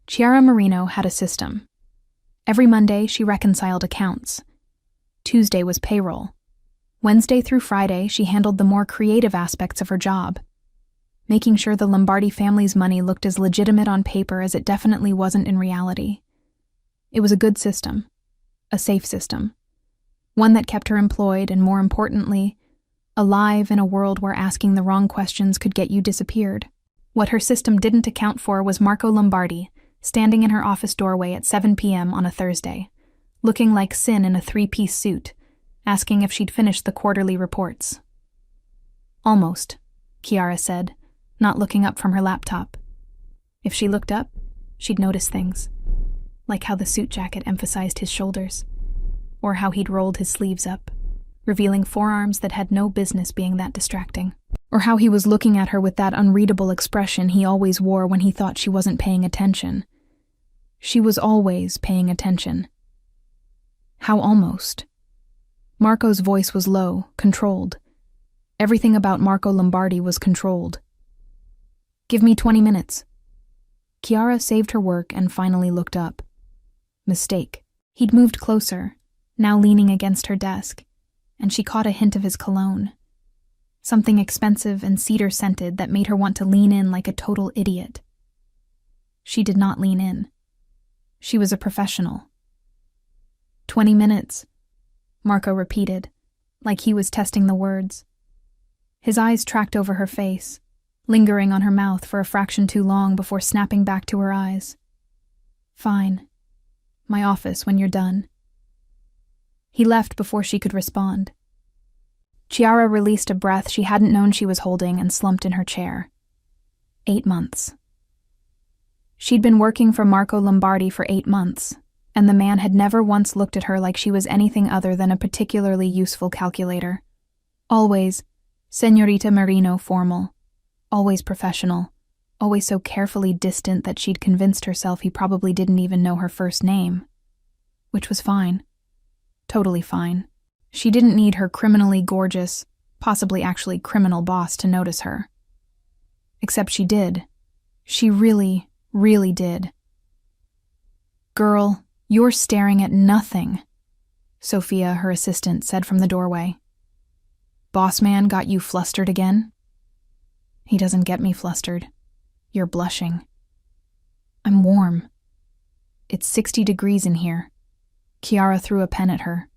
Chiara Marino had a system. Every Monday, she reconciled accounts. Tuesday was payroll. Wednesday through Friday, she handled the more creative aspects of her job, making sure the Lombardi family's money looked as legitimate on paper as it definitely wasn't in reality. It was a good system, a safe system, one that kept her employed and, more importantly, alive in a world where asking the wrong questions could get you disappeared. What her system didn't account for was Marco Lombardi, standing in her office doorway at 7 p.m. on a Thursday, looking like Sin in a three-piece suit, asking if she'd finished the quarterly reports. Almost, Chiara said, not looking up from her laptop. If she looked up, she'd notice things, like how the suit jacket emphasized his shoulders, or how he'd rolled his sleeves up, revealing forearms that had no business being that distracting, or how he was looking at her with that unreadable expression he always wore when he thought she wasn't paying attention. She was always paying attention. How almost? Marco's voice was low, controlled. Everything about Marco Lombardi was controlled. "Give me 20 minutes. Chiara saved her work and finally looked up. Mistake. He'd moved closer, now leaning against her desk, and she caught a hint of his cologne. Something expensive and cedar-scented that made her want to lean in like a total idiot. She did not lean in. She was a professional. 20 minutes, Marco repeated, like he was testing the words. His eyes tracked over her face, lingering on her mouth for a fraction too long before snapping back to her eyes. Fine. My office when you're done. He left before she could respond. Chiara released a breath she hadn't known she was holding and slumped in her chair. 8 months. She'd been working for Marco Lombardi for 8 months, and the man had never once looked at her like she was anything other than a particularly useful calculator. Always, Señorita Marino formal. Always professional. Always so carefully distant that she'd convinced herself he probably didn't even know her first name. Which was fine. Totally fine. She didn't need her criminally gorgeous, possibly actually criminal boss to notice her. Except she did. She really, really did. "Girl, you're staring at nothing," Sophia, her assistant, said from the doorway. "Boss man got you flustered again?" "He doesn't get me flustered. You're blushing." "I'm warm. It's 60 degrees in here." Chiara threw a pen at her.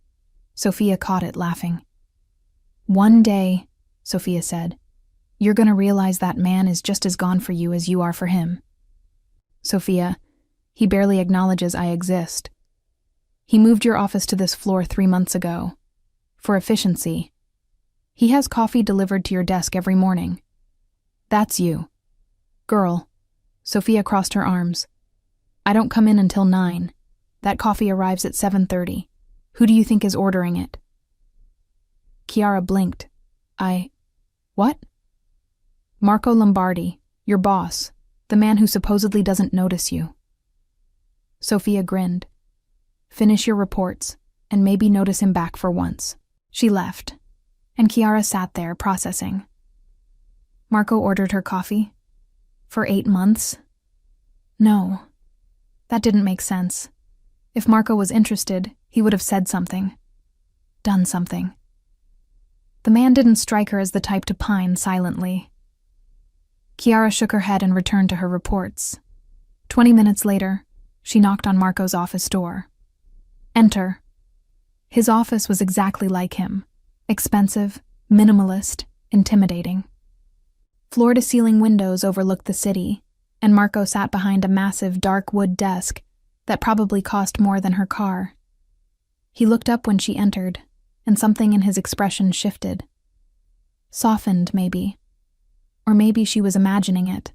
Sophia caught it, laughing. "One day," Sophia said, "you're going to realize that man is just as gone for you as you are for him." "Sophia, he barely acknowledges I exist. He moved your office to this floor 3 months ago. For efficiency. He has coffee delivered to your desk every morning. That's you. Girl," Sophia crossed her arms, "I don't come in until 9. That coffee arrives at 7:30. Who do you think is ordering it?" Chiara blinked. What?" "Marco Lombardi, your boss, the man who supposedly doesn't notice you." Sophia grinned. "Finish your reports, and maybe notice him back for once." She left, and Chiara sat there processing. Marco ordered her coffee? For 8 months? No. That didn't make sense. If Marco was interested, he would have said something. Done something. The man didn't strike her as the type to pine silently. Chiara shook her head and returned to her reports. 20 minutes later, she knocked on Marco's office door. Enter. His office was exactly like him. Expensive, minimalist, intimidating. Floor-to-ceiling windows overlooked the city, and Marco sat behind a massive dark wood desk that probably cost more than her car. He looked up when she entered, and something in his expression shifted. Softened, maybe. Or maybe she was imagining it.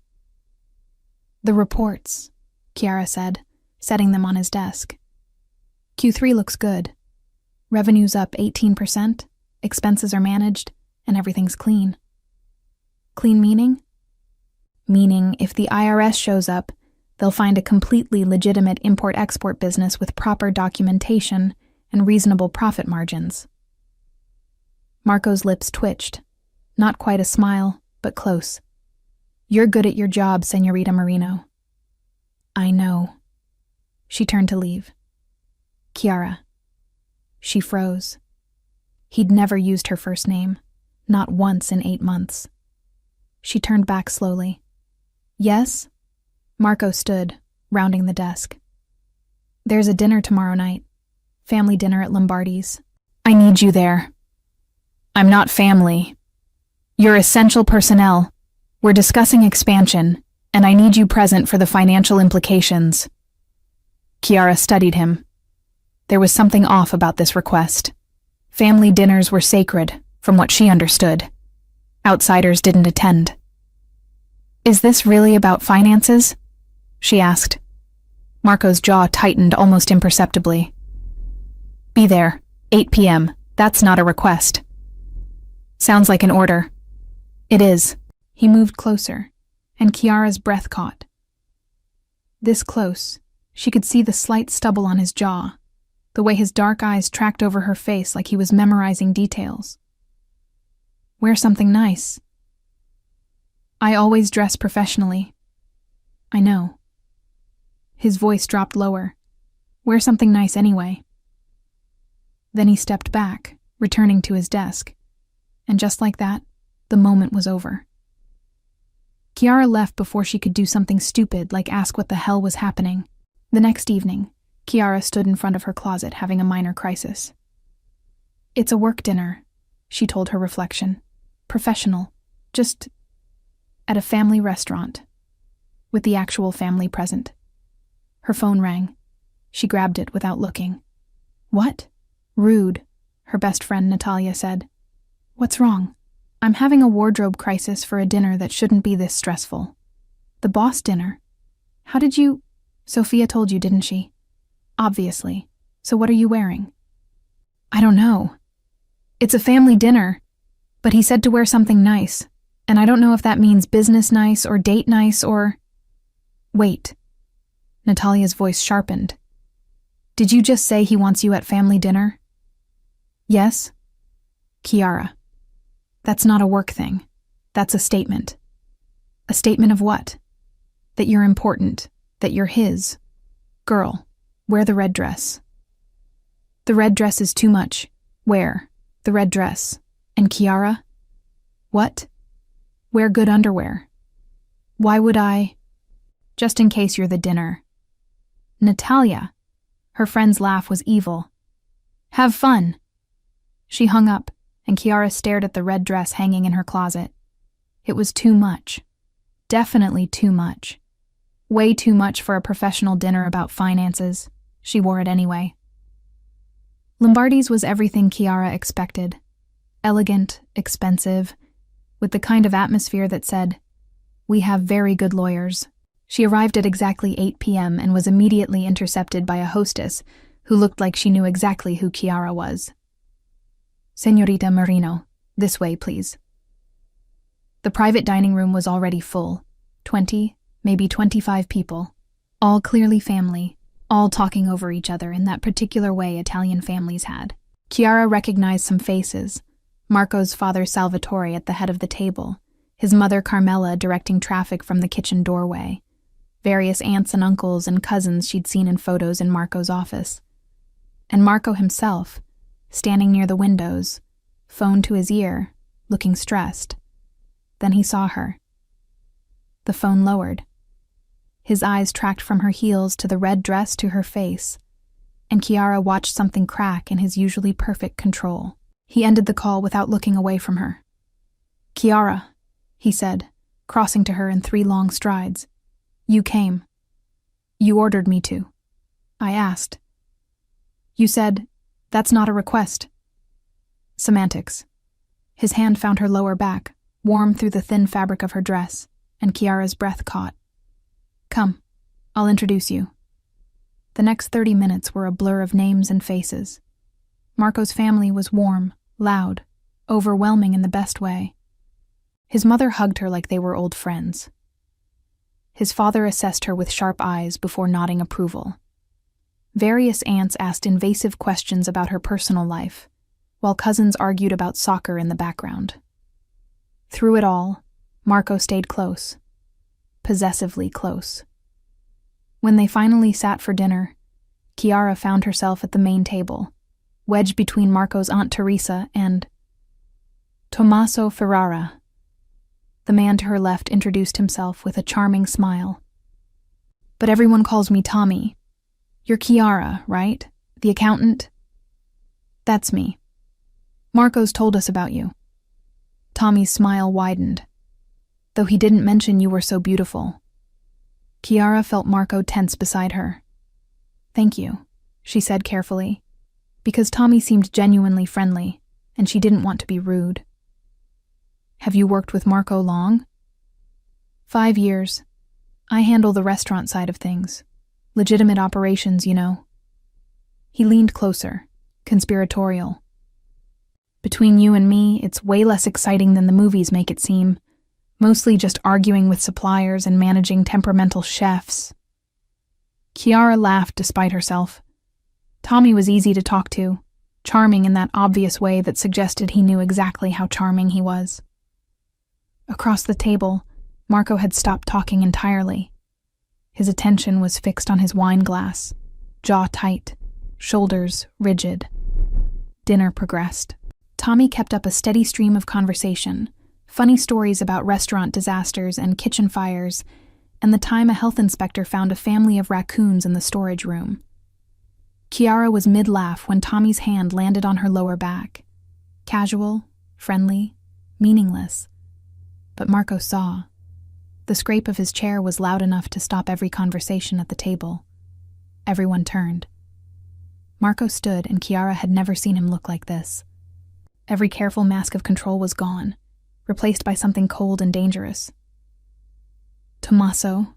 "The reports," Chiara said, setting them on his desk. "Q3 looks good. Revenue's up 18%, expenses are managed, and everything's clean." Clean meaning? Meaning if the IRS shows up, they'll find a completely legitimate import-export business with proper documentation and reasonable profit margins. Marco's lips twitched. Not quite a smile, but close. "You're good at your job, Señorita Marino." "I know." She turned to leave. Chiara. She froze. He'd never used her first name, not once in 8 months. She turned back slowly. Yes? Marco stood, rounding the desk. There's a dinner tomorrow night. Family dinner at Lombardi's. I need you there. I'm not family. You're essential personnel. We're discussing expansion, and I need you present for the financial implications. Chiara studied him. There was something off about this request. Family dinners were sacred, from what she understood. Outsiders didn't attend. Is this really about finances? She asked. Marco's jaw tightened almost imperceptibly. Be there, 8 p.m. That's not a request. Sounds like an order. It is. He moved closer, and Chiara's breath caught. This close, she could see the slight stubble on his jaw, the way his dark eyes tracked over her face like he was memorizing details. Wear something nice. I always dress professionally. I know. His voice dropped lower. Wear something nice anyway. Then he stepped back, returning to his desk. And just like that, the moment was over. Chiara left before she could do something stupid like ask what the hell was happening. The next evening, Chiara stood in front of her closet having a minor crisis. It's a work dinner, she told her reflection. Professional. Just at a family restaurant. With the actual family present. Her phone rang. She grabbed it without looking. What? Rude, her best friend Natalia said. What's wrong? I'm having a wardrobe crisis for a dinner that shouldn't be this stressful. The boss dinner? How did you... Sophia told you, didn't she? Obviously. So what are you wearing? I don't know. It's a family dinner, but he said to wear something nice, and I don't know if that means business nice or date nice or... Wait. Natalia's voice sharpened. Did you just say he wants you at family dinner? Yes. Chiara. That's not a work thing. That's a statement. A statement of what? That you're important. That you're his. Girl, wear the red dress. The red dress is too much. Wear the red dress. And Chiara? What? Wear good underwear. Why would I? Just in case you're the dinner. Natalia. Her friend's laugh was evil. Have fun. She hung up, and Chiara stared at the red dress hanging in her closet. It was too much. Definitely too much. Way too much for a professional dinner about finances. She wore it anyway. Lombardi's was everything Chiara expected. Elegant, expensive, with the kind of atmosphere that said, "We have very good lawyers." She arrived at exactly 8 p.m. and was immediately intercepted by a hostess who looked like she knew exactly who Chiara was. Señorita Marino, this way, please. The private dining room was already full. 20, maybe 25 people. All clearly family, all talking over each other in that particular way Italian families had. Chiara recognized some faces. Marco's father Salvatore at the head of the table, his mother Carmela directing traffic from the kitchen doorway, various aunts and uncles and cousins she'd seen in photos in Marco's office. And Marco himself, standing near the windows, phone to his ear, looking stressed. Then he saw her. The phone lowered. His eyes tracked from her heels to the red dress to her face, and Chiara watched something crack in his usually perfect control. He ended the call without looking away from her. Chiara, he said, crossing to her in 3 long strides. You came. You ordered me to. I asked. You said, that's not a request. Semantics. His hand found her lower back, warm through the thin fabric of her dress, and Chiara's breath caught. Come, I'll introduce you. The next 30 minutes were a blur of names and faces. Marco's family was warm, loud, overwhelming in the best way. His mother hugged her like they were old friends. His father assessed her with sharp eyes before nodding approval. Various aunts asked invasive questions about her personal life, while cousins argued about soccer in the background. Through it all, Marco stayed close. Possessively close. When they finally sat for dinner, Chiara found herself at the main table, wedged between Marco's Aunt Teresa and Tommaso Ferrara. The man to her left introduced himself with a charming smile. "But everyone calls me Tommy. You're Chiara, right? The accountant?" "That's me. Marco's told us about you." Tommy's smile widened, though he didn't mention you were so beautiful. Chiara felt Marco tense beside her. "Thank you," she said carefully, because Tommy seemed genuinely friendly, and she didn't want to be rude. "Have you worked with Marco long?" 5 years. I handle the restaurant side of things. Legitimate operations, you know." He leaned closer, conspiratorial. "Between you and me, it's way less exciting than the movies make it seem. Mostly just arguing with suppliers and managing temperamental chefs." Chiara laughed despite herself. Tommy was easy to talk to, charming in that obvious way that suggested he knew exactly how charming he was. Across the table, Marco had stopped talking entirely. His attention was fixed on his wine glass, jaw tight, shoulders rigid. Dinner progressed. Tommy kept up a steady stream of conversation, funny stories about restaurant disasters and kitchen fires, and the time a health inspector found a family of raccoons in the storage room. Chiara was mid-laugh when Tommy's hand landed on her lower back. Casual, friendly, meaningless. But Marco saw. The scrape of his chair was loud enough to stop every conversation at the table. Everyone turned. Marco stood, and Chiara had never seen him look like this. Every careful mask of control was gone, replaced by something cold and dangerous. "Tommaso,"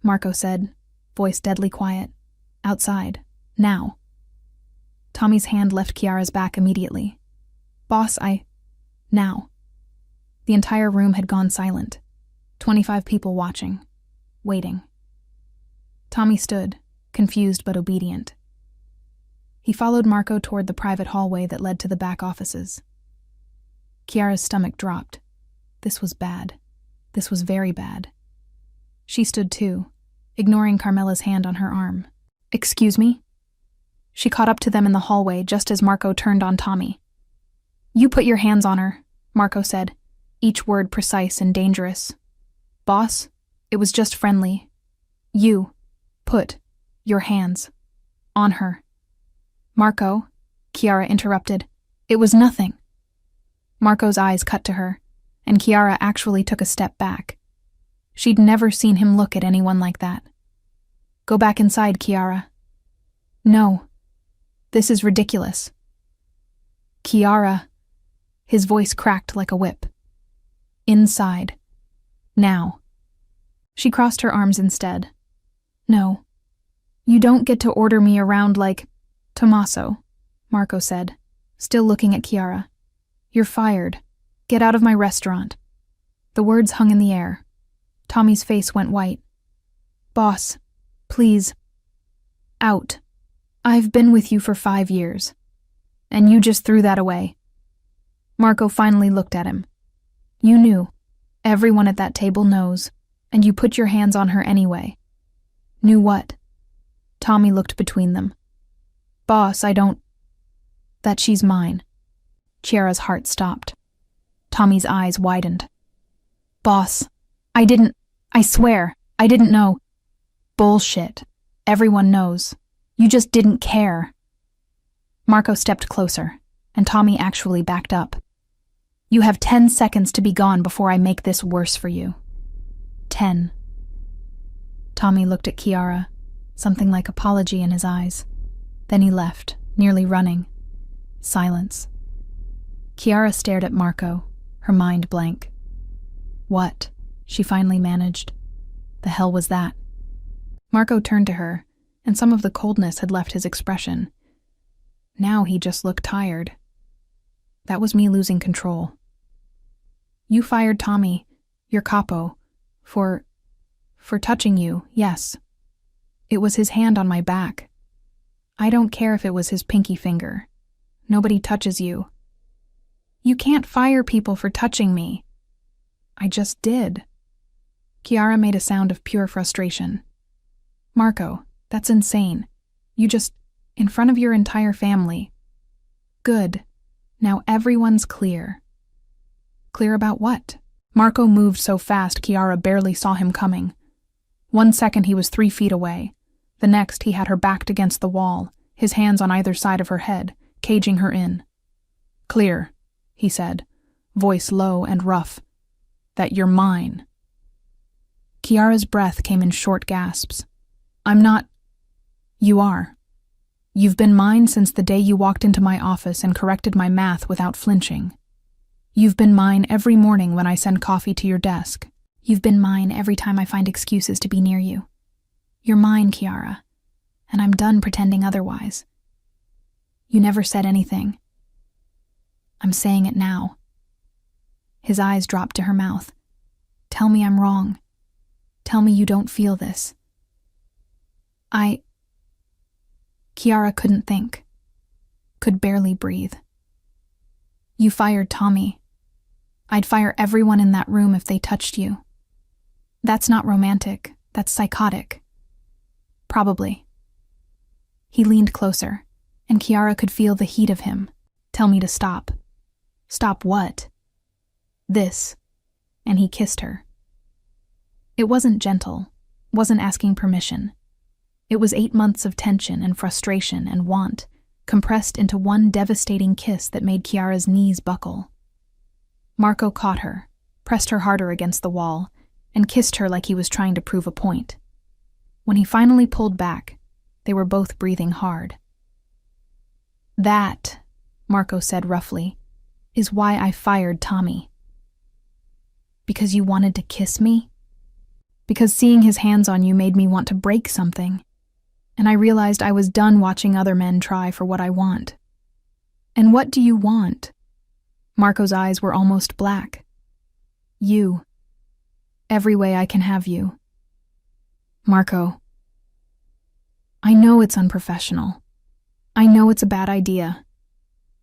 Marco said, voice deadly quiet. "Outside. Now." Tommy's hand left Chiara's back immediately. "Boss, Now." The entire room had gone silent. 25 people watching, waiting. Tommy stood, confused but obedient. He followed Marco toward the private hallway that led to the back offices. Chiara's stomach dropped. This was bad. This was very bad. She stood too, ignoring Carmela's hand on her arm. "Excuse me?" She caught up to them in the hallway just as Marco turned on Tommy. "You put your hands on her," Marco said, each word precise and dangerous. "Boss, it was just friendly. You put your hands on her." "Marco," Chiara interrupted, "it was nothing." Marco's eyes cut to her, and Chiara actually took a step back. She'd never seen him look at anyone like that. "Go back inside, Chiara." "No. This is ridiculous." "Chiara." His voice cracked like a whip. "Inside. Now." She crossed her arms instead. "No. You don't get to order me around like Tommaso," Marco said, still looking at Chiara. "You're fired. Get out of my restaurant." The words hung in the air. Tommy's face went white. "Boss, please. Out. I've been with you for 5 years. And you just threw that away." Marco finally looked at him. "You knew. Everyone at that table knows. And you put your hands on her anyway." "Knew what?" Tommy looked between them. "Boss, that she's mine." Chiara's heart stopped. Tommy's eyes widened. "Boss, I swear, I didn't know." "Bullshit. Everyone knows. You just didn't care." Marco stepped closer, and Tommy actually backed up. "You have 10 seconds to be gone before I make this worse for you." 10. Tommy looked at Chiara, something like apology in his eyes. Then he left, nearly running. Silence. Chiara stared at Marco, her mind blank. "What?" she finally managed. The hell was that? Marco turned to her, and some of the coldness had left his expression. Now he just looked tired. "That was me losing control." "You fired Tommy, your capo, for touching you, yes. It was his hand on my back. I don't care if it was his pinky finger. Nobody touches you." "You can't fire people for touching me." "I just did." Chiara made a sound of pure frustration. "Marco, that's insane. You just In front of your entire family. Good. Now everyone's clear. Clear about what? Marco moved so fast Kiara barely saw him coming. 1 second he was 3 feet away. The next he had her backed against the wall, his hands on either side of her head, caging her in. Clear, he said, voice low and rough. That you're mine. Kiara's breath came in short gasps. I'm not. You are. You've been mine since the day you walked into my office and corrected my math without flinching. You've been mine every morning when I send coffee to your desk. You've been mine every time I find excuses to be near you. You're mine, Kiara, and I'm done pretending otherwise. You never said anything. I'm saying it now. His eyes dropped to her mouth. Tell me I'm wrong. Tell me you don't feel this. Kiara couldn't think. Could barely breathe. You fired Tommy. I'd fire everyone in that room if they touched you. That's not romantic. That's psychotic. Probably. He leaned closer, and Kiara could feel the heat of him. Tell me to stop. Stop what? This. And he kissed her. It wasn't gentle, wasn't asking permission. It was 8 months of tension and frustration and want, compressed into one devastating kiss that made Kiara's knees buckle. Marco caught her, pressed her harder against the wall, and kissed her like he was trying to prove a point. When he finally pulled back, they were both breathing hard. That, Marco said roughly, is why I fired Tommy. Because you wanted to kiss me? Because seeing his hands on you made me want to break something. And I realized I was done watching other men try for what I want. And what do you want? Marco's eyes were almost black. You. Every way I can have you. Marco. I know it's unprofessional. I know it's a bad idea.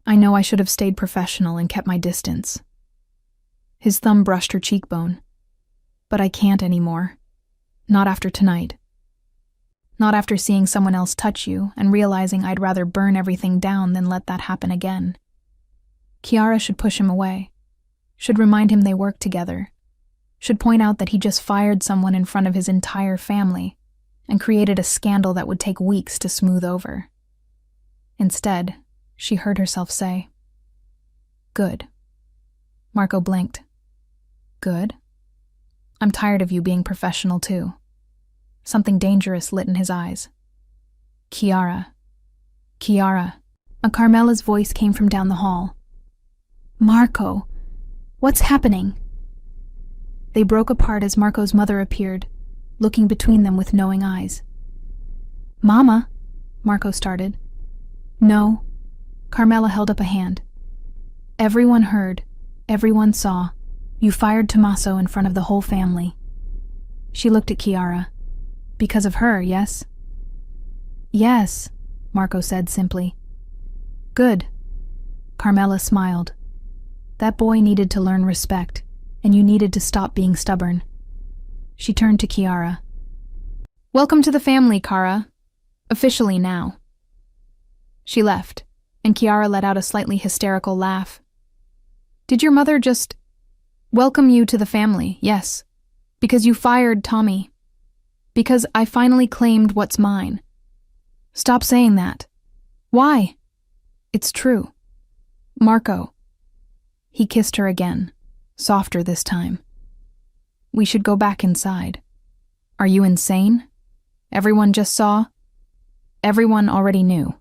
I know I should have stayed professional and kept my distance. His thumb brushed her cheekbone. But I can't anymore. Not after tonight. Not after seeing someone else touch you and realizing I'd rather burn everything down than let that happen again. Kiara should push him away. Should remind him they worked together. Should point out that he just fired someone in front of his entire family and created a scandal that would take weeks to smooth over. Instead, she heard herself say, Good. Marco blinked. Good? I'm tired of you being professional too. Something dangerous lit in his eyes. Kiara. Kiara. A Carmela's voice came from down the hall. Marco, what's happening? They broke apart as Marco's mother appeared, looking between them with knowing eyes. Mama, Marco started. No. Carmela held up a hand. Everyone heard, everyone saw. You fired Tommaso in front of the whole family. She looked at Kiara. Because of her, yes? Yes, Marco said simply. Good. Carmela smiled. That boy needed to learn respect, and you needed to stop being stubborn. She turned to Kiara. Welcome to the family, Kara. Officially now. She left, and Kiara let out a slightly hysterical laugh. Did your mother just welcome you to the family? Yes. Because you fired Tommy. Because I finally claimed what's mine. Stop saying that. Why? It's true. Marco. He kissed her again, softer this time. We should go back inside. Are you insane? Everyone just saw? Everyone already knew.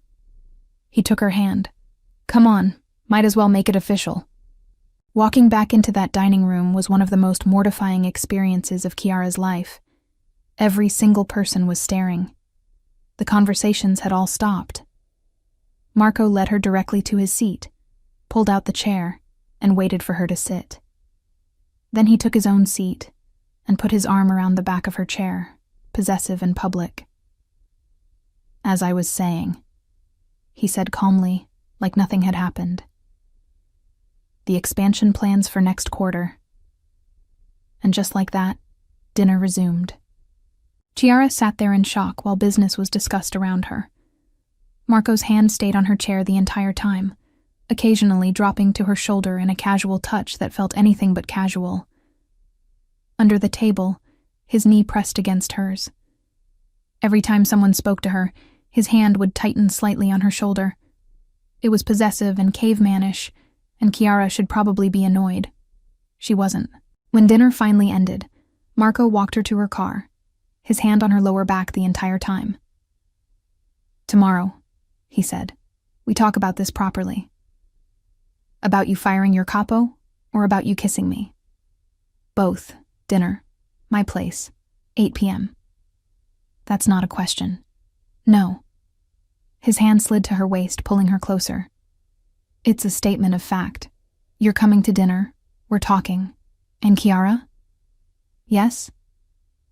He took her hand. Come on, might as well make it official. Walking back into that dining room was one of the most mortifying experiences of Kiara's life. Every single person was staring. The conversations had all stopped. Marco led her directly to his seat, pulled out the chair, and waited for her to sit. Then he took his own seat and put his arm around the back of her chair, possessive and public. As I was saying, he said calmly, like nothing had happened. The expansion plans for next quarter. And just like that, dinner resumed. Kiara sat there in shock while business was discussed around her. Marco's hand stayed on her chair the entire time, occasionally dropping to her shoulder in a casual touch that felt anything but casual. Under the table, his knee pressed against hers. Every time someone spoke to her, his hand would tighten slightly on her shoulder. It was possessive and cavemanish, and Kiara should probably be annoyed. She wasn't. When dinner finally ended, Marco walked her to her car, his hand on her lower back the entire time. "Tomorrow," he said, "we talk about this properly. About you firing your capo, or about you kissing me?" "Both. Dinner. My place. 8 p.m. "That's not a question." "No." His hand slid to her waist, pulling her closer. "It's a statement of fact. You're coming to dinner, we're talking. And Kiara?" "Yes?"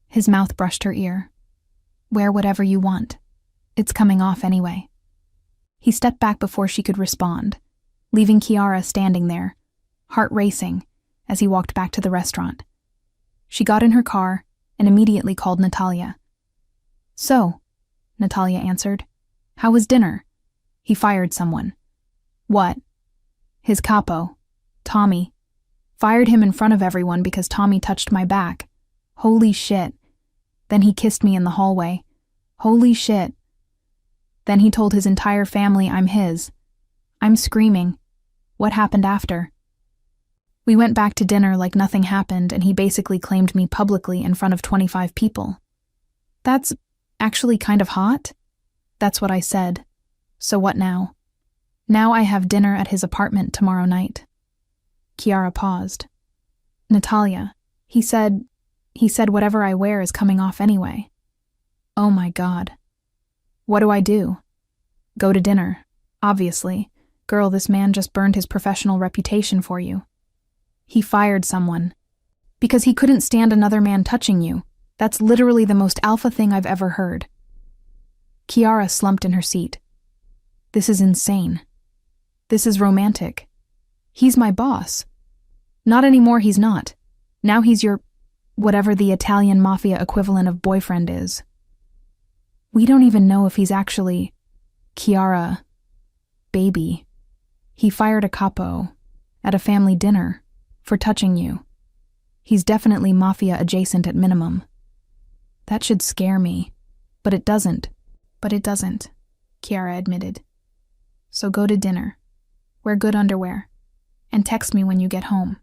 His mouth brushed her ear. "Wear whatever you want. It's coming off anyway." He stepped back before she could respond, leaving Kiara standing there, heart racing, as he walked back to the restaurant. She got in her car and immediately called Natalia. "So," Natalia answered, "how was dinner?" "He fired someone." "What?" "His capo, Tommy. Fired him in front of everyone because Tommy touched my back. Holy shit. Then he kissed me in the hallway. Holy shit. Then he told his entire family I'm his. I'm screaming. What happened after?" "We went back to dinner like nothing happened, and he basically claimed me publicly in front of 25 people. That's actually kind of hot?" "That's what I said. So what now?" "Now I have dinner at his apartment tomorrow night." Kiara paused. "Natalia, he said whatever I wear is coming off anyway." "Oh my God. What do I do?" "Go to dinner, obviously. Girl, this man just burned his professional reputation for you. He fired someone. Because he couldn't stand another man touching you. That's literally the most alpha thing I've ever heard." Kiara slumped in her seat. "This is insane. This is romantic. He's my boss." "Not anymore, he's not. Now he's your, whatever the Italian Mafia equivalent of boyfriend is. We don't even know if he's actually, Kiara, baby. He fired a capo at a family dinner for touching you. He's definitely Mafia adjacent at minimum. That should scare me, but it doesn't." "But it doesn't," Kiara admitted. "So go to dinner. Wear good underwear. And text me when you get home."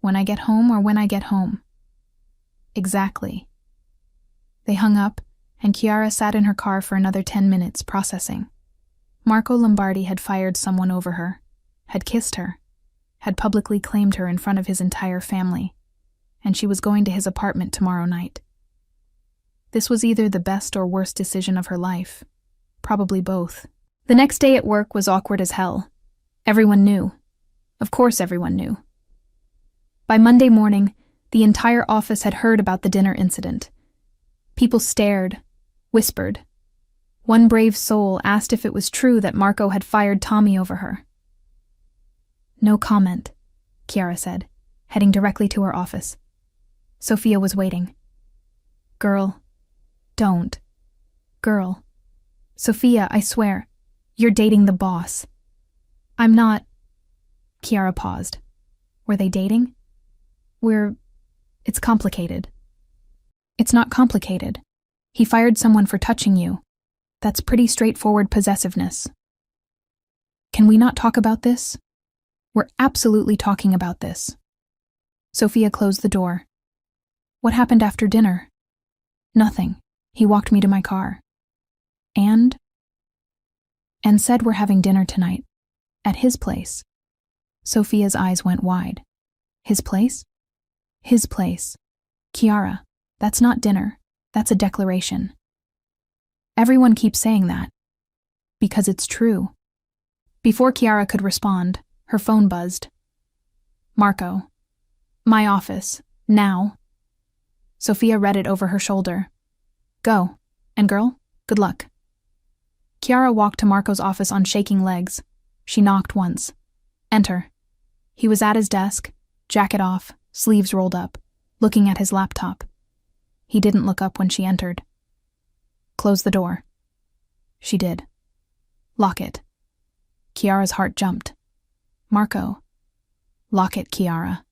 "When I get home or when I get home?" "Exactly." They hung up, and Kiara sat in her car for another 10 minutes, processing. Marco Lombardi had fired someone over her, had kissed her, had publicly claimed her in front of his entire family, and she was going to his apartment tomorrow night. This was either the best or worst decision of her life. Probably both. The next day at work was awkward as hell. Everyone knew. Of course everyone knew. By Monday morning, the entire office had heard about the dinner incident. People stared, whispered. One brave soul asked if it was true that Marco had fired Tommy over her. "No comment," Kiara said, heading directly to her office. Sophia was waiting. "Girl, don't. Girl. Sophia, I swear, you're dating the boss." "I'm not." Kiara paused. "Were they dating?" It's complicated." "It's not complicated. He fired someone for touching you. That's pretty straightforward possessiveness." "Can we not talk about this?" "We're absolutely talking about this." Sophia closed the door. "What happened after dinner?" "Nothing. He walked me to my car." And said we're having dinner tonight. At his place." Sophia's eyes went wide. "His place?" "His place. Kiara, that's not dinner. That's a declaration." "Everyone keeps saying that." "Because it's true." Before Kiara could respond, her phone buzzed. "Marco. My office. Now." Sophia read it over her shoulder. "Go. And girl, good luck." Kiara walked to Marco's office on shaking legs. She knocked once. "Enter." He was at his desk, jacket off, sleeves rolled up, looking at his laptop. He didn't look up when she entered. "Close the door." She did. Lock it. Kiara's heart jumped. Marco. Lock it, Kiara.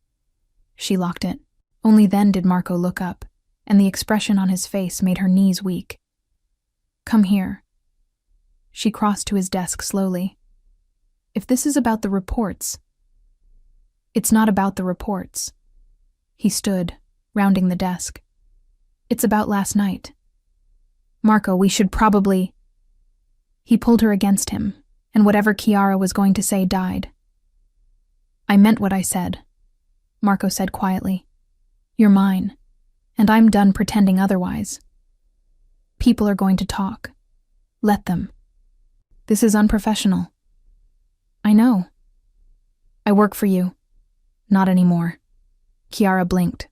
She locked it. Only then did Marco look up, and the expression on his face made her knees weak. Come here. She crossed to his desk slowly. If this is about the reports... It's not about the reports. He stood, rounding the desk. It's about last night. Marco, we should probably... He pulled her against him, and whatever Kiara was going to say died. I meant what I said, Marco said quietly. You're mine, and I'm done pretending otherwise. People are going to talk. Let them. This is unprofessional. I know. I work for you. Not anymore. Kiara blinked.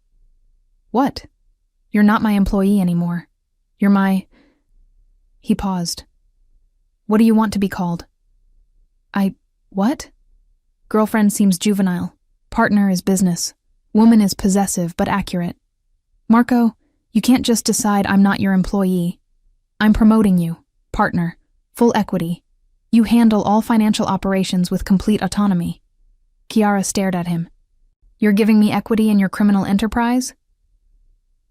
What? You're not my employee anymore. You're my... He paused. What do you want to be called? What? Girlfriend seems juvenile. Partner is business. Woman is possessive but accurate. Marco, you can't just decide I'm not your employee. I'm promoting you. Partner. Full equity. You handle all financial operations with complete autonomy. Kiara stared at him. You're giving me equity in your criminal enterprise?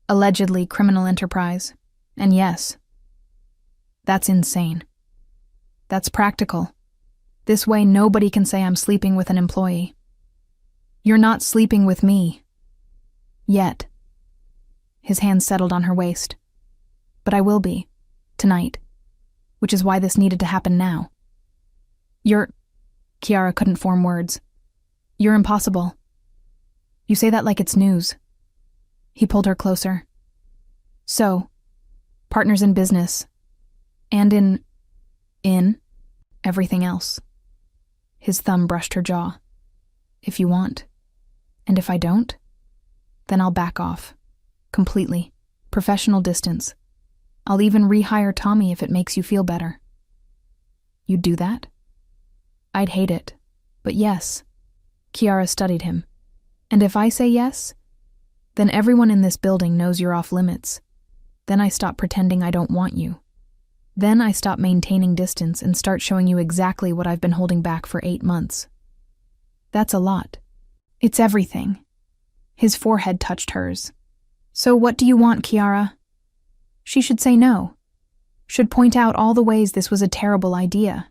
Allegedly criminal enterprise. And yes. That's insane. That's practical. This way nobody can say I'm sleeping with an employee. You're not sleeping with me. Yet. His hand settled on her waist. But I will be. Tonight. Which is why this needed to happen now. Kiara couldn't form words. You're impossible. You say that like it's news. He pulled her closer. So, partners in business. And in everything else. His thumb brushed her jaw. If you want. And if I don't, then I'll back off. Completely. Professional distance. I'll even rehire Tommy if it makes you feel better. You'd do that? I'd hate it. But yes. Kiara studied him. And if I say yes, then everyone in this building knows you're off limits. Then I stop pretending I don't want you. Then I stop maintaining distance and start showing you exactly what I've been holding back for 8 months. That's a lot. It's everything. His forehead touched hers. So what do you want, Kiara? She should say no. Should point out all the ways this was a terrible idea.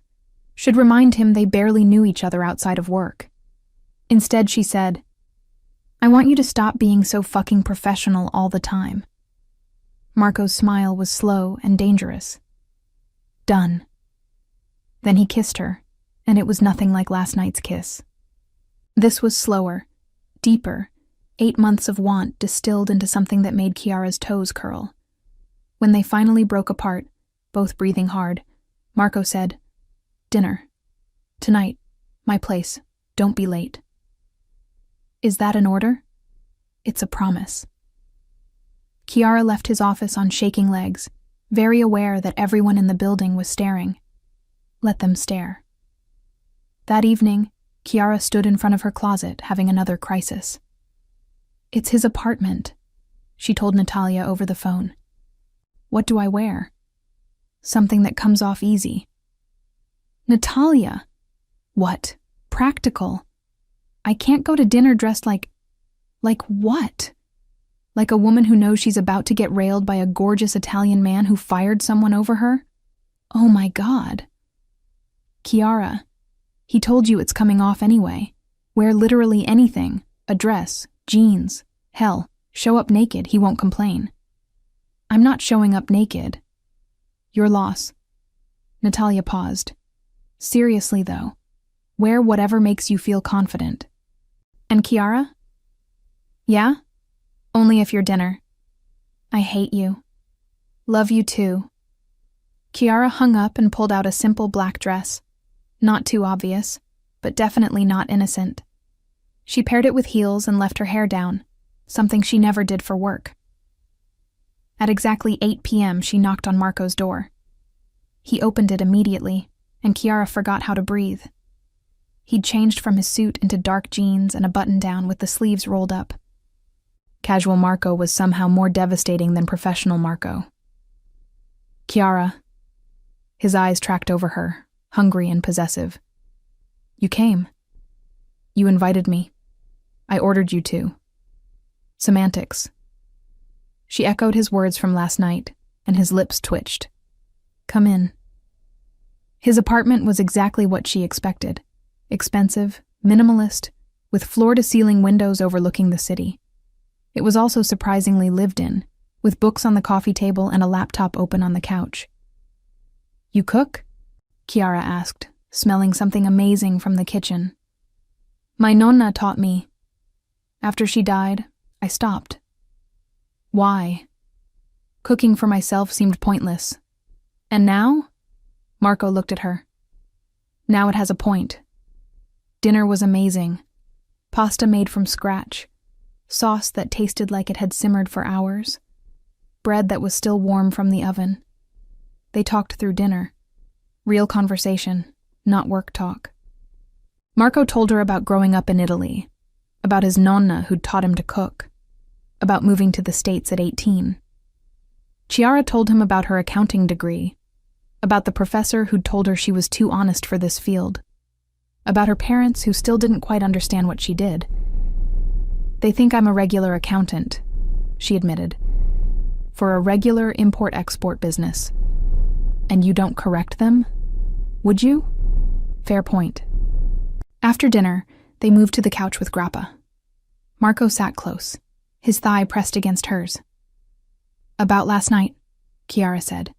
Should remind him they barely knew each other outside of work. Instead, she said, I want you to stop being so fucking professional all the time. Marco's smile was slow and dangerous. Done. Then he kissed her, and it was nothing like last night's kiss. This was slower, deeper, 8 months of want distilled into something that made Kiara's toes curl. When they finally broke apart, both breathing hard, Marco said, Dinner. Tonight. My place. Don't be late. Is that an order? It's a promise. Kiara left his office on shaking legs, very aware that everyone in the building was staring. Let them stare. That evening, Kiara stood in front of her closet, having another crisis. It's his apartment, she told Natalia over the phone. What do I wear? Something that comes off easy. Natalia! What? Practical. I can't go to dinner dressed like what? Like a woman who knows she's about to get railed by a gorgeous Italian man who fired someone over her? Oh my God. Kiara, he told you it's coming off anyway. Wear literally anything. A dress, jeans. Hell, show up naked, he won't complain. I'm not showing up naked. Your loss. Natalia paused. Seriously though, wear whatever makes you feel confident. And Kiara? Yeah? Only if you're dinner. I hate you. Love you too. Kiara hung up and pulled out a simple black dress. Not too obvious, but definitely not innocent. She paired it with heels and left her hair down, something she never did for work. At exactly 8 p.m., she knocked on Marco's door. He opened it immediately, and Kiara forgot how to breathe. He'd changed from his suit into dark jeans and a button-down with the sleeves rolled up. Casual Marco was somehow more devastating than professional Marco. Kiara. His eyes tracked over her, hungry and possessive. You came. You invited me. I ordered you to. Semantics. She echoed his words from last night, and his lips twitched. Come in. His apartment was exactly what she expected. Expensive, minimalist, with floor-to-ceiling windows overlooking the city. It was also surprisingly lived in, with books on the coffee table and a laptop open on the couch. You cook? Chiara asked, smelling something amazing from the kitchen. My nonna taught me. After she died, I stopped. Why? Cooking for myself seemed pointless. And now? Marco looked at her. Now it has a point. Dinner was amazing. Pasta made from scratch. Sauce that tasted like it had simmered for hours. Bread that was still warm from the oven. They talked through dinner. Real conversation, not work talk. Marco told her about growing up in Italy, about his nonna who'd taught him to cook, about moving to the States at 18. Chiara told him about her accounting degree, about the professor who'd told her she was too honest for this field, about her parents who still didn't quite understand what she did. They think I'm a regular accountant, she admitted, for a regular import-export business. And you don't correct them? Would you? Fair point. After dinner, they moved to the couch with grappa. Marco sat close, his thigh pressed against hers. About last night, Chiara said.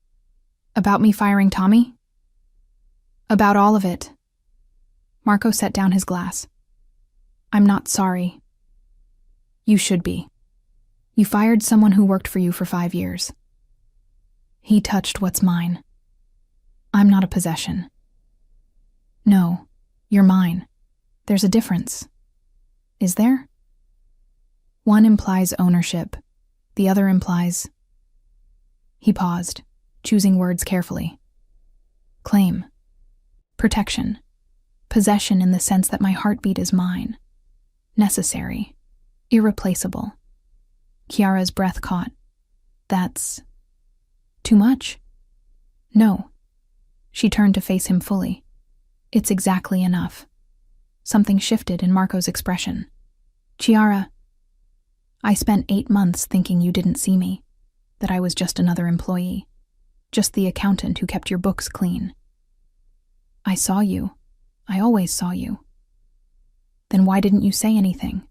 About me firing Tommy? About all of it. Marco set down his glass. I'm not sorry. You should be. You fired someone who worked for you for 5 years. He touched what's mine. I'm not a possession. No, you're mine. There's a difference. Is there? One implies ownership. The other implies... He paused, choosing words carefully. Claim. Protection. Possession in the sense that my heartbeat is mine. Necessary. Irreplaceable. Chiara's breath caught. That's... too much? No. She turned to face him fully. It's exactly enough. Something shifted in Marco's expression. Chiara, I spent 8 months thinking you didn't see me, that I was just another employee, just the accountant who kept your books clean. I saw you. I always saw you. Then why didn't you say anything?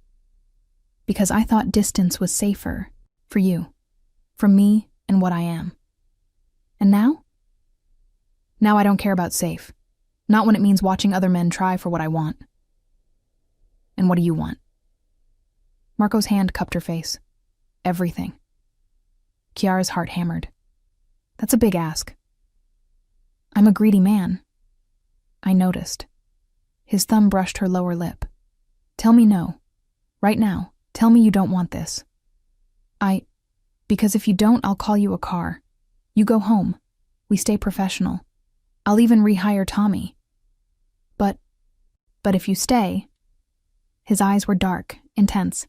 Because I thought distance was safer, for you, from me and what I am. And now? Now I don't care about safe. Not when it means watching other men try for what I want. And what do you want? Marco's hand cupped her face. Everything. Chiara's heart hammered. That's a big ask. I'm a greedy man. I noticed. His thumb brushed her lower lip. Tell me no. Right now. Tell me you don't want this. Because if you don't, I'll call you a car. You go home. We stay professional. I'll even rehire Tommy. But if you stay... His eyes were dark, intense.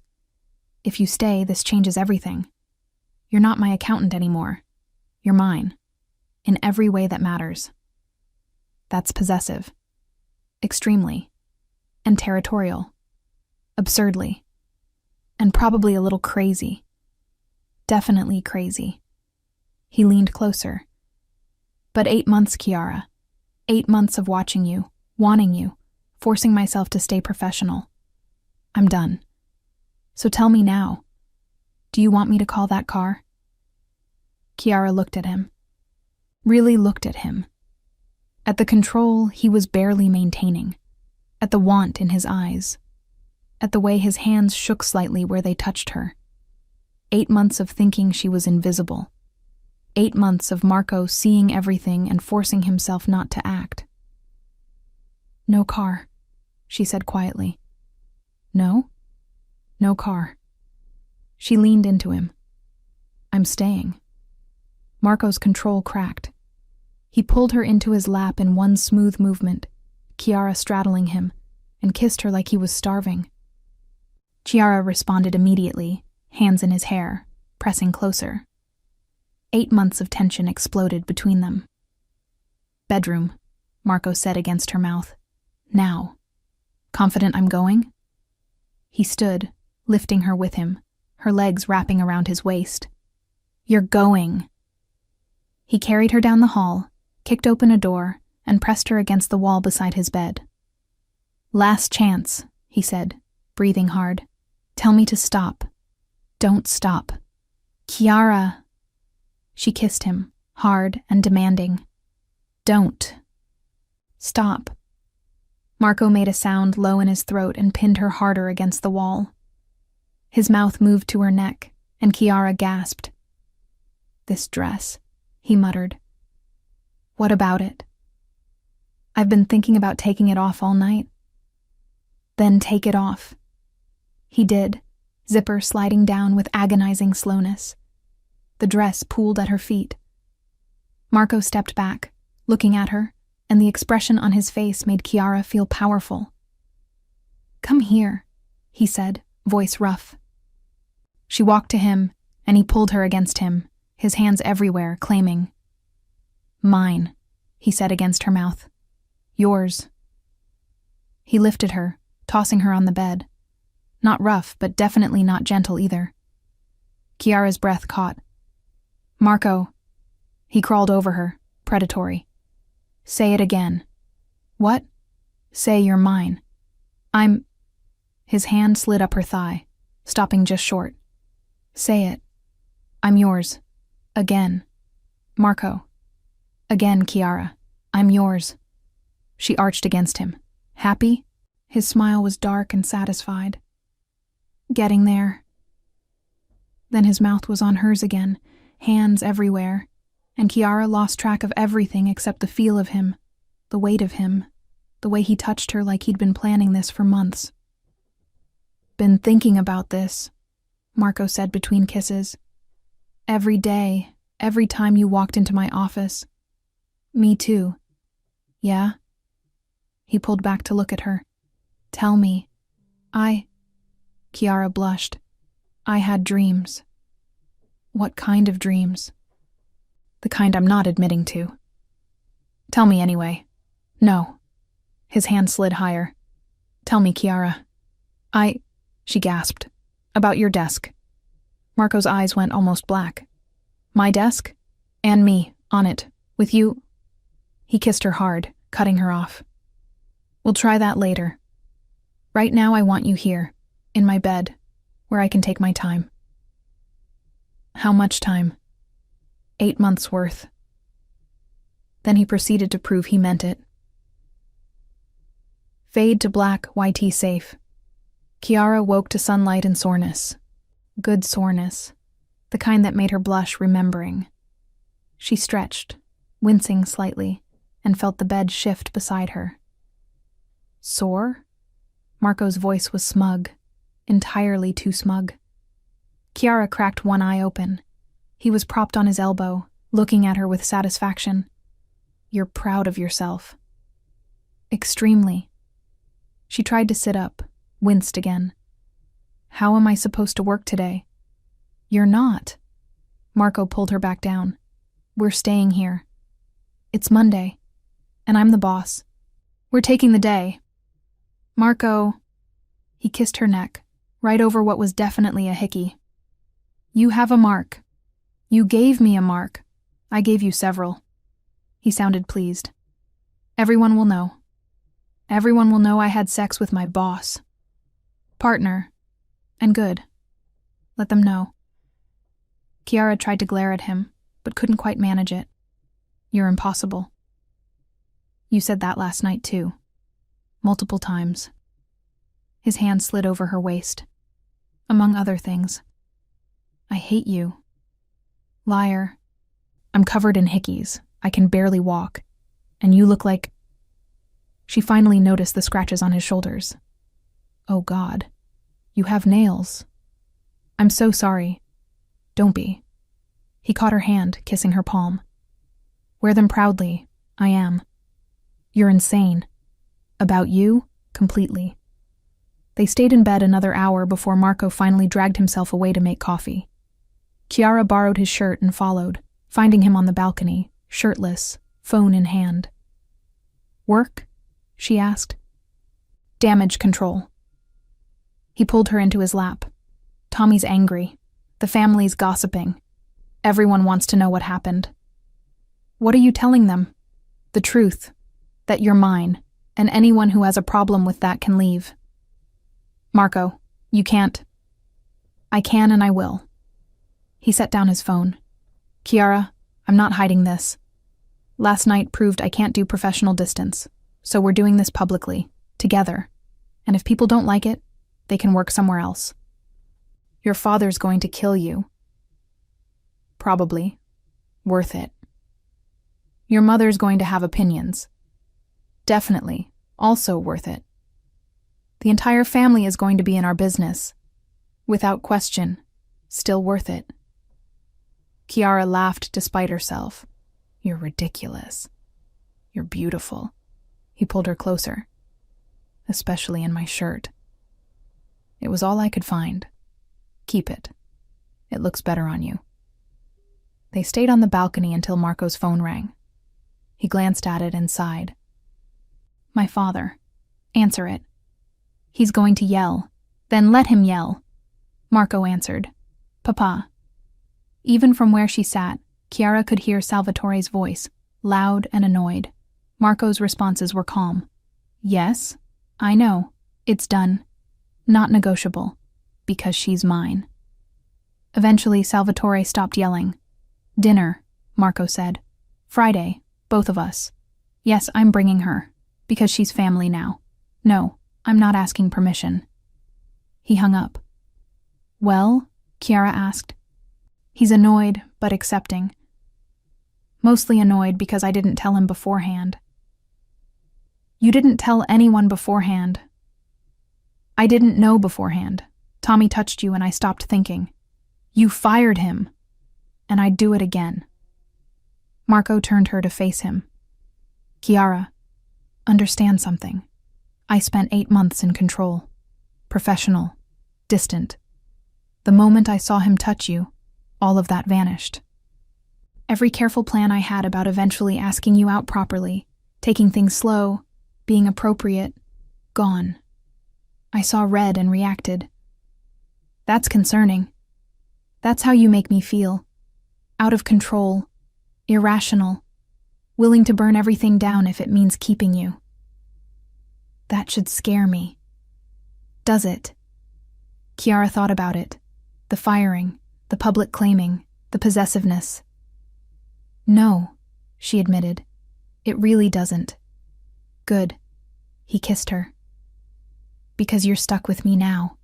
If you stay, this changes everything. You're not my accountant anymore. You're mine. In every way that matters. That's possessive. Extremely. And territorial. Absurdly. And probably a little crazy. Definitely crazy. He leaned closer. But 8 months, Chiara. 8 months of watching you, wanting you, forcing myself to stay professional. I'm done. So tell me now. Do you want me to call that car? Chiara looked at him. Really looked at him. At the control he was barely maintaining. At the want in his eyes. At the way his hands shook slightly where they touched her. 8 months of thinking she was invisible. 8 months of Marco seeing everything and forcing himself not to act. No car, she said quietly. No? No car. She leaned into him. I'm staying. Marco's control cracked. He pulled her into his lap in one smooth movement, Chiara straddling him, and kissed her like he was starving. Chiara responded immediately, hands in his hair, pressing closer. 8 months of tension exploded between them. Bedroom. Marco said against her mouth. Now. Confident I'm going? He stood, lifting her with him, her legs wrapping around his waist. You're going. He carried her down the hall, kicked open a door, and pressed her against the wall beside his bed. Last chance, he said, breathing hard. Tell me to stop. Don't stop. Kiara. She kissed him, hard and demanding. Don't. Stop. Marco made a sound low in his throat and pinned her harder against the wall. His mouth moved to her neck, and Kiara gasped. This dress, he muttered. What about it? I've been thinking about taking it off all night. Then take it off. He did, zipper sliding down with agonizing slowness. The dress pooled at her feet. Marco stepped back, looking at her, and the expression on his face made Kiara feel powerful. Come here, he said, voice rough. She walked to him, and he pulled her against him, his hands everywhere, claiming. Mine, he said against her mouth. Yours. He lifted her, tossing her on the bed. Not rough, but definitely not gentle either. Kiara's breath caught. Marco. He crawled over her, predatory. Say it again. What? Say you're mine. I'm... His hand slid up her thigh, stopping just short. Say it. I'm yours. Again. Marco. Again, Kiara. I'm yours. She arched against him. Happy? His smile was dark and satisfied. Getting there. Then his mouth was on hers again, hands everywhere, and Kiara lost track of everything except the feel of him, the weight of him, the way he touched her like he'd been planning this for months. Been thinking about this, Marco said between kisses. Every day, every time you walked into my office. Me too. Yeah? He pulled back to look at her. Tell me. Kiara blushed. I had dreams. What kind of dreams? The kind I'm not admitting to. Tell me anyway. No. His hand slid higher. Tell me, Kiara. She gasped. About your desk. Marco's eyes went almost black. My desk? And me, on it, with you. He kissed her hard, cutting her off. We'll try that later. Right now I want you here, in my bed, where I can take my time. How much time? 8 months' worth. Then he proceeded to prove he meant it. Fade to black, YT safe. Kiara woke to sunlight and soreness. Good soreness. The kind that made her blush remembering. She stretched, wincing slightly, and felt the bed shift beside her. Sore? Marco's voice was smug, entirely too smug. Kiara cracked one eye open. He was propped on his elbow, looking at her with satisfaction. You're proud of yourself. Extremely. She tried to sit up, winced again. How am I supposed to work today? You're not. Marco pulled her back down. We're staying here. It's Monday, and I'm the boss. We're taking the day. Marco. He kissed her neck, right over what was definitely a hickey. You have a mark. You gave me a mark. I gave you several. He sounded pleased. Everyone will know. Everyone will know I had sex with my boss. Partner. And good. Let them know. Kiara tried to glare at him, but couldn't quite manage it. You're impossible. You said that last night, too. Multiple times. His hand slid over her waist. Among other things. I hate you. Liar. I'm covered in hickeys. I can barely walk. And you look like... She finally noticed the scratches on his shoulders. Oh God. You have nails. I'm so sorry. Don't be. He caught her hand, kissing her palm. Wear them proudly. I am. You're insane. About you, completely. They stayed in bed another hour before Marco finally dragged himself away to make coffee. Kiara borrowed his shirt and followed, finding him on the balcony, shirtless, phone in hand. Work? She asked. Damage control. He pulled her into his lap. Tommy's angry. The family's gossiping. Everyone wants to know what happened. What are you telling them? The truth. That you're mine, and anyone who has a problem with that can leave. Marco, you can't. I can and I will. He set down his phone. Kiara, I'm not hiding this. Last night proved I can't do professional distance, so we're doing this publicly, together. And if people don't like it, they can work somewhere else. Your father's going to kill you. Probably. Worth it. Your mother's going to have opinions. Definitely. Also worth it. The entire family is going to be in our business. Without question. Still worth it. Kiara laughed despite herself. You're ridiculous. You're beautiful. He pulled her closer. Especially in my shirt. It was all I could find. Keep it. It looks better on you. They stayed on the balcony until Marco's phone rang. He glanced at it and sighed. My father. Answer it. He's going to yell. Then let him yell. Marco answered. Papa. Even from where she sat, Kiara could hear Salvatore's voice, loud and annoyed. Marco's responses were calm. Yes, I know. It's done. Not negotiable. Because she's mine. Eventually, Salvatore stopped yelling. Dinner, Marco said. Friday, both of us. Yes, I'm bringing her. Because she's family now. No, I'm not asking permission. He hung up. Well? Kiara asked. He's annoyed, but accepting. Mostly annoyed because I didn't tell him beforehand. You didn't tell anyone beforehand. I didn't know beforehand. Tommy touched you and I stopped thinking. You fired him. And I'd do it again. Marco turned her to face him. Kiara, understand something. I spent 8 months in control. Professional. Distant. The moment I saw him touch you, all of that vanished. Every careful plan I had about eventually asking you out properly, taking things slow, being appropriate, gone. I saw red and reacted. That's concerning. That's how you make me feel. Out of control, irrational, willing to burn everything down if it means keeping you. That should scare me. Does it? Kiara thought about it. The firing, the public claiming, the possessiveness. No, she admitted. It really doesn't. Good. He kissed her. Because you're stuck with me now.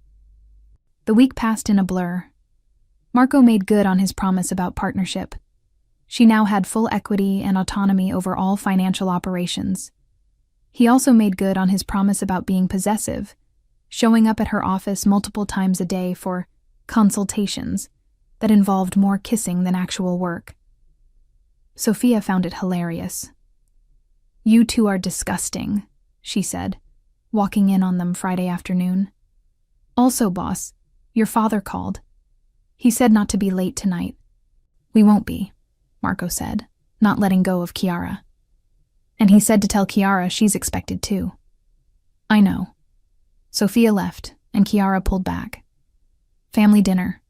The week passed in a blur. Marco made good on his promise about partnership. She now had full equity and autonomy over all financial operations. He also made good on his promise about being possessive, showing up at her office multiple times a day for consultations that involved more kissing than actual work. Sophia found it hilarious. You two are disgusting, she said, walking in on them Friday afternoon. Also, boss, your father called. He said not to be late tonight. We won't be, Marco said, not letting go of Kiara. And he said to tell Kiara she's expected too. I know. Sophia left, and Kiara pulled back. Family dinner.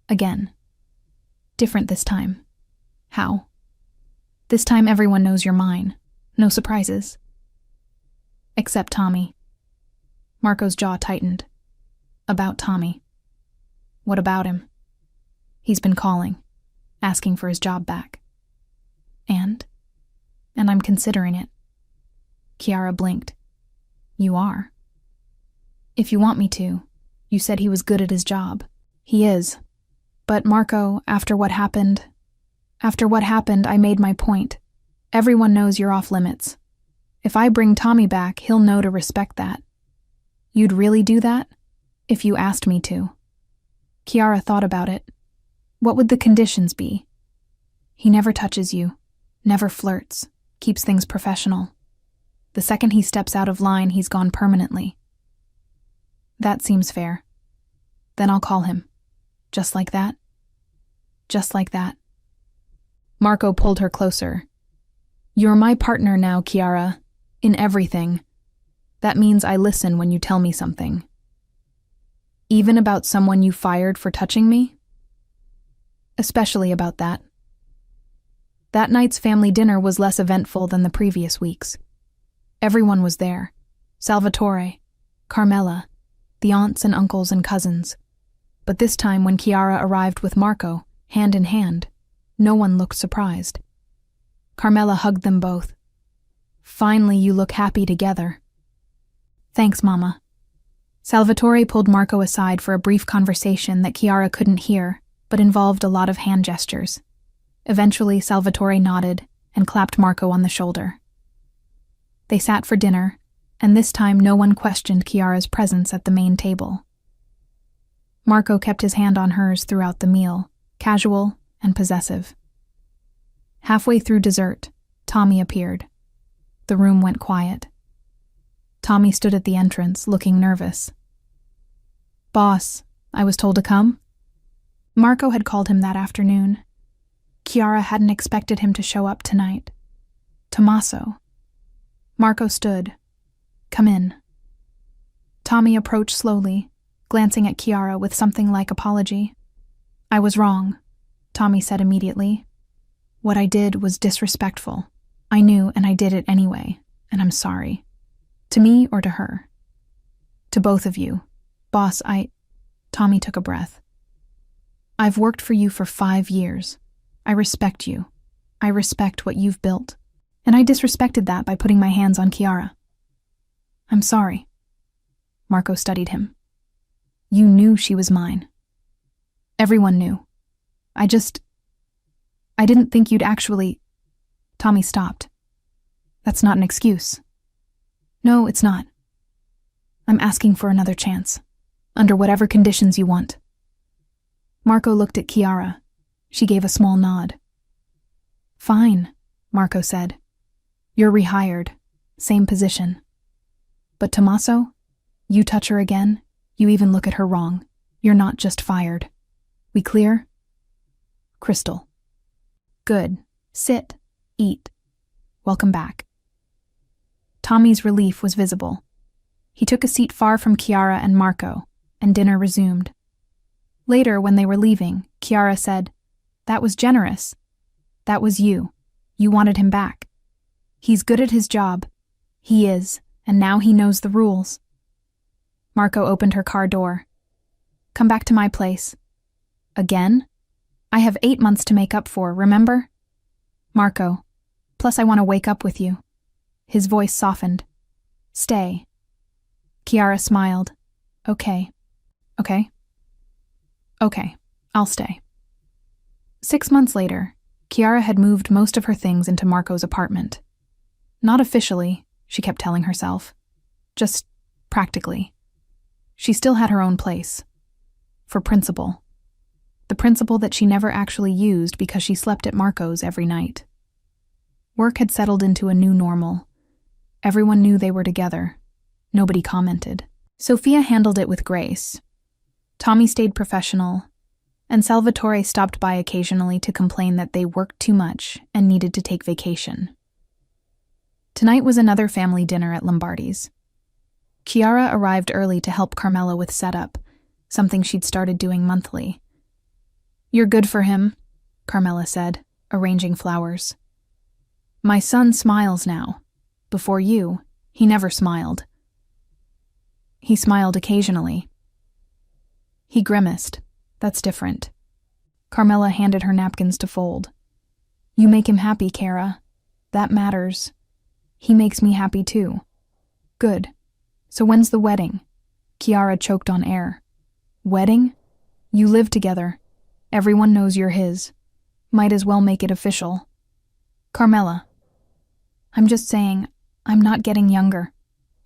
Again. Different this time. How? This time everyone knows you're mine. No surprises. Except Tommy. Marco's jaw tightened. About Tommy. What about him? He's been calling, asking for his job back. And I'm considering it. Kiara blinked. You are? If you want me to. You said he was good at his job. He is. But Marco, after what happened, I made my point. Everyone knows you're off limits. If I bring Tommy back, he'll know to respect that. You'd really do that? If you asked me to. Kiara thought about it. What would the conditions be? He never touches you, never flirts, keeps things professional. The second he steps out of line, he's gone permanently. That seems fair. Then I'll call him. Just like that? Just like that. Marco pulled her closer. You're my partner now, Kiara. In everything. That means I listen when you tell me something. Even about someone you fired for touching me? Especially about that. That night's family dinner was less eventful than the previous weeks. Everyone was there. Salvatore, Carmela, the aunts and uncles and cousins. But this time when Chiara arrived with Marco, hand in hand, no one looked surprised. Carmela hugged them both. Finally, you look happy together. Thanks, Mama. Salvatore pulled Marco aside for a brief conversation that Chiara couldn't hear, but involved a lot of hand gestures. Eventually, Salvatore nodded and clapped Marco on the shoulder. They sat for dinner, and this time no one questioned Chiara's presence at the main table. Marco kept his hand on hers throughout the meal, casual and possessive. Halfway through dessert, Tommy appeared. The room went quiet. Tommy stood at the entrance, looking nervous. Boss, I was told to come? Marco had called him that afternoon. Chiara hadn't expected him to show up tonight. Tommaso. Marco stood. Come in. Tommy approached slowly, glancing at Chiara with something like apology. I was wrong, Tommy said immediately. What I did was disrespectful. I knew, and I did it anyway, and I'm sorry. To me or to her? To both of you. Boss, Tommy took a breath. I've worked for you for 5 years. I respect you. I respect what you've built. And I disrespected that by putting my hands on Chiara. I'm sorry. Marco studied him. You knew she was mine. Everyone knew. I didn't think you'd actually... Tommy stopped. That's not an excuse. No, it's not. I'm asking for another chance, under whatever conditions you want. Marco looked at Chiara. She gave a small nod. Fine, Marco said. You're rehired, same position. But Tommaso, you touch her again, you even look at her wrong. You're not just fired. We clear? Crystal. Good. Sit. Eat. Welcome back. Tommy's relief was visible. He took a seat far from Chiara and Marco, and dinner resumed. Later, when they were leaving, Chiara said, That was generous. That was you. You wanted him back. He's good at his job. He is, and now he knows the rules. Marco opened her car door. Come back to my place. Again? I have 8 months to make up for, remember? Marco, plus I want to wake up with you. His voice softened. Stay. Chiara smiled. Okay. Okay, I'll stay. 6 months later, Chiara had moved most of her things into Marco's apartment. Not officially, she kept telling herself. Just practically. She still had her own place. For principle. The principle that she never actually used because she slept at Marco's every night. Work had settled into a new normal. Everyone knew they were together. Nobody commented. Sophia handled it with grace. Tommy stayed professional, and Salvatore stopped by occasionally to complain that they worked too much and needed to take vacation. Tonight was another family dinner at Lombardi's. Chiara arrived early to help Carmela with setup, something she'd started doing monthly. You're good for him, Carmela said, arranging flowers. My son smiles now. Before you, he never smiled. He smiled occasionally. He grimaced. That's different. Carmela handed her napkins to fold. You make him happy, Cara. That matters. He makes me happy too. Good. So when's the wedding? Chiara choked on air. Wedding? You live together. Everyone knows you're his. Might as well make it official. Carmela. I'm just saying, I'm not getting younger.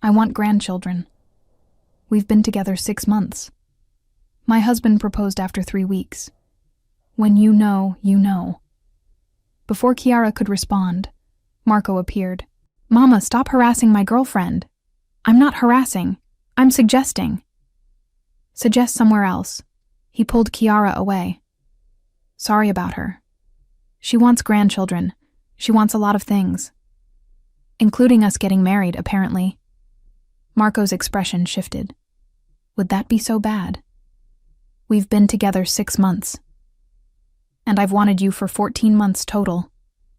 I want grandchildren. We've been together 6 months. My husband proposed after 3 weeks. When you know, you know. Before Chiara could respond, Marco appeared. Mama, stop harassing my girlfriend. I'm not harassing. I'm suggesting. Suggest somewhere else. He pulled Chiara away. Sorry about her. She wants grandchildren. She wants a lot of things. Including us getting married, apparently. Marco's expression shifted. Would that be so bad? We've been together 6 months. And I've wanted you for 14 months total.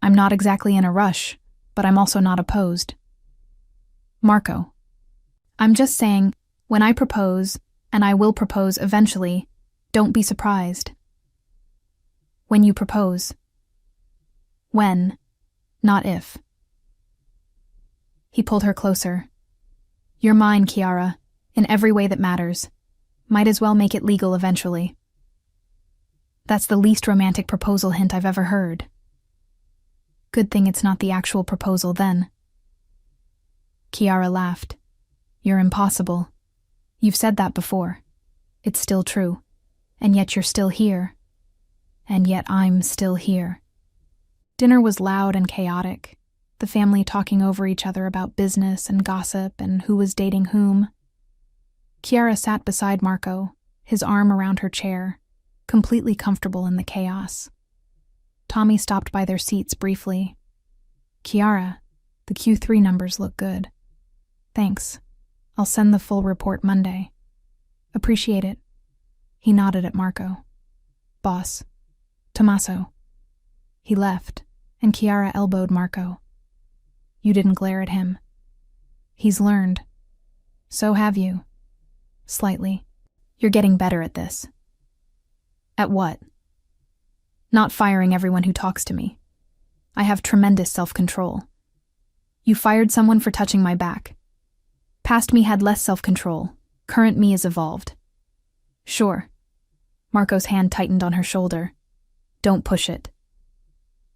I'm not exactly in a rush, but I'm also not opposed. Marco, I'm just saying, when I propose, and I will propose eventually, don't be surprised. When you propose. When, not if. He pulled her closer. You're mine, Kiara, in every way that matters. Might as well make it legal eventually. That's the least romantic proposal hint I've ever heard. Good thing it's not the actual proposal then. Kiara laughed. You're impossible. You've said that before. It's still true. And yet you're still here. And yet I'm still here. Dinner was loud and chaotic, the family talking over each other about business and gossip and who was dating whom. Kiara sat beside Marco, his arm around her chair, completely comfortable in the chaos. Tommy stopped by their seats briefly. Kiara, the Q3 numbers look good. Thanks. I'll send the full report Monday. Appreciate it. He nodded at Marco. Boss. Tommaso. He left, and Kiara elbowed Marco. You didn't glare at him. He's learned. So have you. Slightly. You're getting better at this. At what? Not firing everyone who talks to me. I have tremendous self-control. You fired someone for touching my back. Past me had less self-control. Current me is evolved. Sure. Marco's hand tightened on her shoulder. Don't push it.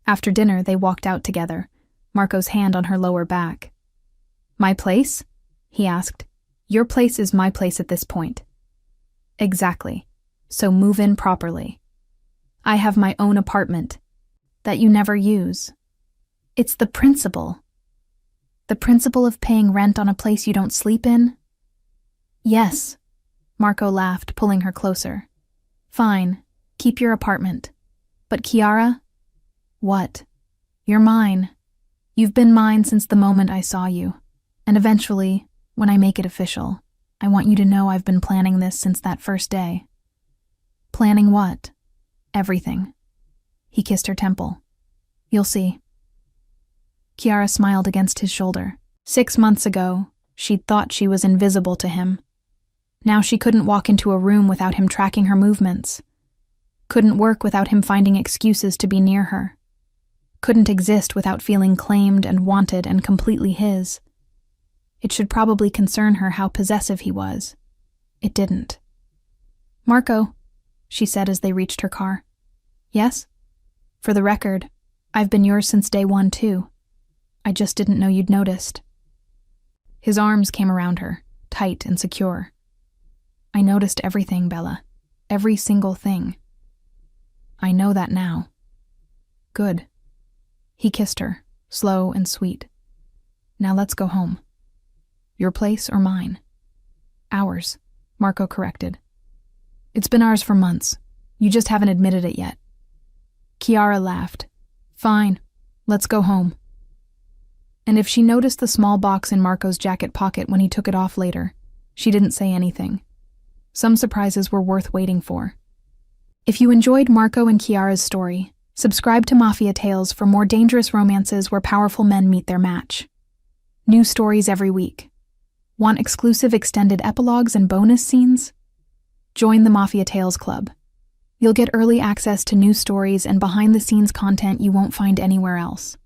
After dinner, they walked out together, Marco's hand on her lower back. My place? He asked. Your place is my place at this point. Exactly. So move in properly. I have my own apartment that you never use. It's the principle. The principle of paying rent on a place you don't sleep in? Yes. Marco laughed, pulling her closer. Fine. Keep your apartment. But Kiara? What? You're mine. You've been mine since the moment I saw you. And eventually, when I make it official, I want you to know I've been planning this since that first day. Planning what? Everything. He kissed her temple. You'll see. Kiara smiled against his shoulder. 6 months ago, she'd thought she was invisible to him. Now she couldn't walk into a room without him tracking her movements. Couldn't work without him finding excuses to be near her. Couldn't exist without feeling claimed and wanted and completely his. It should probably concern her how possessive he was. It didn't. Marco, she said as they reached her car. Yes? For the record, I've been yours since day one too. I just didn't know you'd noticed. His arms came around her, tight and secure. I noticed everything, Bella. Every single thing. I know that now. Good. He kissed her, slow and sweet. Now let's go home. Your place or mine? Ours, Marco corrected. It's been ours for months. You just haven't admitted it yet. Kiara laughed. Fine, let's go home. And if she noticed the small box in Marco's jacket pocket when he took it off later, she didn't say anything. Some surprises were worth waiting for. If you enjoyed Marco and Kiara's story, subscribe to Mafia Tales for more dangerous romances where powerful men meet their match. New stories every week. Want exclusive extended epilogues and bonus scenes? Join the Mafia Tales Club. You'll get early access to new stories and behind-the-scenes content you won't find anywhere else.